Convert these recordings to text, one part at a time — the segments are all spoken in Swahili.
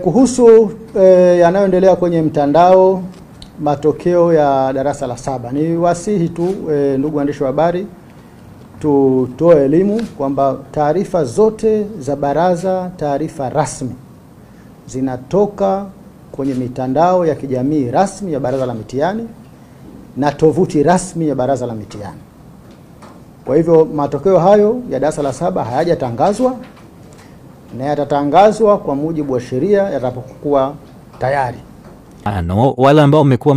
Kuhusu yanayoendelea kwenye mtandao, matokeo ya darasa la 7, ni wasihi tu ndugu waandishi wa habari tutoe elimu kwamba taarifa zote za baraza, taarifa rasmi zinatoka kwenye mitandao ya kijamii rasmi ya Baraza la Mitihani na tovuti rasmi ya Baraza la Mitihani. Kwa hivyo matokeo hayo ya darasa la 7 hayajatangazwa na yatatangazwa kwa mujibu wa sheria yatakapokuwa tayari. Wale ambao mmekuwa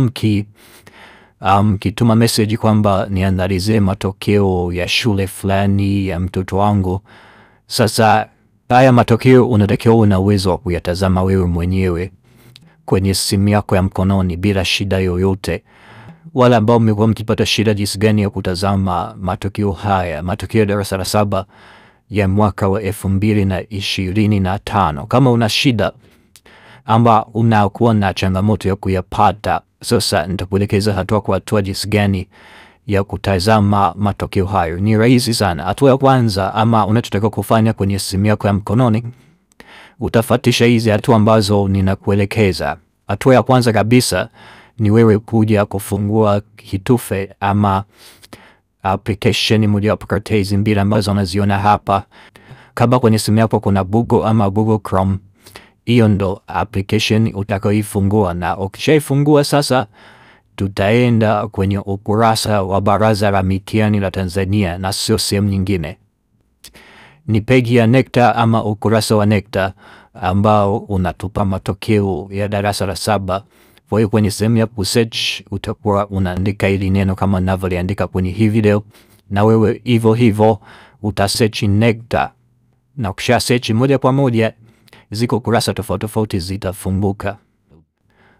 mkituma message kwamba niandalize matokeo ya shule fulani ya mtoto wangu, sasa haya matokeo unatakiwa una uwezo wa kuyatazama wewe mwenyewe kwenye simu yako ya mkononi bila shida yoyote. Wale ambao mmekuwa mkipata shida jinsi gani ya kutazama matokeo haya, matokeo ya darasa la 7 ya mwaka wa 2025, kama una shida ama unakuwa na changamoto ya kuyapata, sasa nitakuelekeza hatua kwa hatua jinsi gani ya kutazama matokeo hayo. Ni rahisi sana. Hatua ya kwanza, ama unachotaka kufanya kwenye simu yako ya mkononi, utafuatisha hizi hatua ambazo ninakuelekeza. Hatua ya kwanza kabisa ni wewe kuja kufungua kitufe ama application moja kati ya hizi mbili ambazo unaziona hapa. Kama kwenye simu yako kuna Google ama Google Chrome, hiyo ndo application utakayoifungua, na ukishaifungua sasa tutaenda kwenye ukurasa wa Baraza la Mitihani la Tanzania na sio sehemu nyingine. Ni page ya NECTA ama ukurasa wa NECTA ambao unatupa matokeo ya darasa la 7. Kwa hiyo kwenye sehemu ya search utakuwa unaandika hili neno kama ninavyoandika kwenye hii video, na wewe hivyo utasearch NECTA, na ukisha search moja kwa moja ziko kurasa tofauti zitafunguka.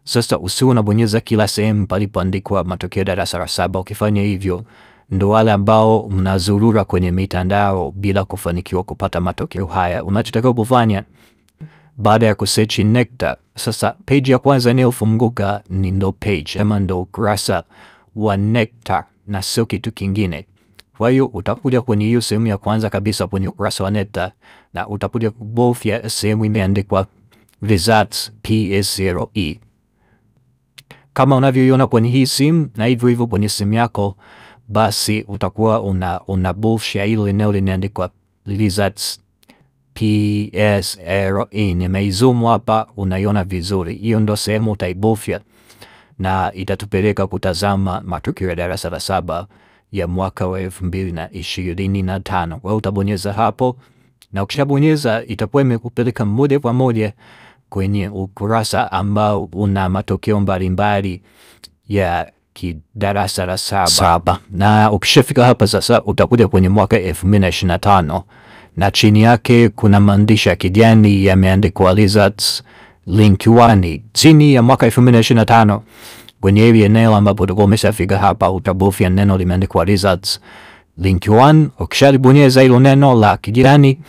Sasa usiwe unabonyeza kila sehemu palipoandikwa matokeo darasa la 7. Ukifanya hivyo ndo wale ambao mnazurura kwenye mitandao bila kufanikiwa kupata matokeo haya. Unachotakiwa kufanya baada ya kusearch NECTA, sasa page ya kwanza inayofunguka ni ndo page ama ndo kurasa wa NECTA na sio kitu kingine. Kwa hiyo utakuja kwenye hiyo sehemu ya kwanza kabisa kwenye ukurasa wa NECTA na utakuja kubofya sehemu imeandikwa results PS0E. Kama unavyoiona kwenye hii simu na hivyo kwenye simu yako, basi utakuwa unabofya ile eneo limeandikwa results PS0E. Nimeizoom hapa, unaiona vizuri. Hiyo ndo sehemu utaibofya na itatupeleka kutazama matokeo ya darasa la 7 ya mwaka wa 2025. Kwa hiyo utabonyeza hapo, na ukishabonyeza itakuwa imekupeleka moja kwa moja kwenye ukurasa ambao una matokeo mbalimbali ya darasa la 7. Na ukishafika hapa sasa utakuja kwenye mwaka 2025 na chini yake kuna maandishi ya kijani yameandikwa results link 1. Chini ya mwaka 2025 kwenye hili eneo ambapo utakuwa umeshafika hapa, utabofya neno limeandikwa results link 1. Ukishalibonyeza hilo neno la kijani,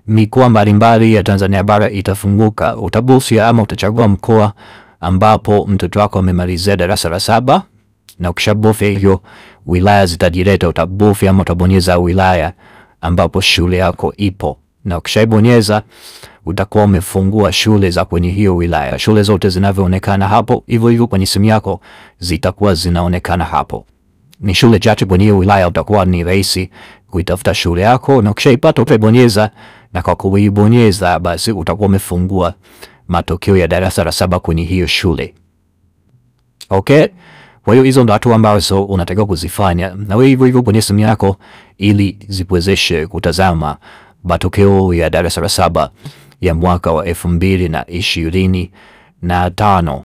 mikoa mbalimbali ya Tanzania bara itafunguka. Utabofya ama utachagua mkoa ambapo mtoto wako amemalizia darasa la 7, na ukishabofya hivyo wilaya zitajileta. Utabofya ama utabonyeza wilaya ambapo shule yako ipo, na ukishaibonyeza utakuwa umefungua shule za kwenye hiyo wilaya. Shule zote zinavyoonekana hapo hivyo kwenye simu yako zitakuwa zinaonekana hapo. Ni shule chache kwenye hiyo wilaya, utakuwa ni rahisi kuitafuta shule yako, na ukishaipata utabonyeza, na kwa kuibonyeza basi utakuwa umefungua matokeo ya darasa la 7 kwenye hiyo shule. Okay? Kwa hiyo hizo ndo hatua ambazo unatakiwa kuzifanya na wewe hivyo kwenye simu yako ili zikuwezeshe kutazama matokeo ya darasa la 7 ya mwaka wa 2025.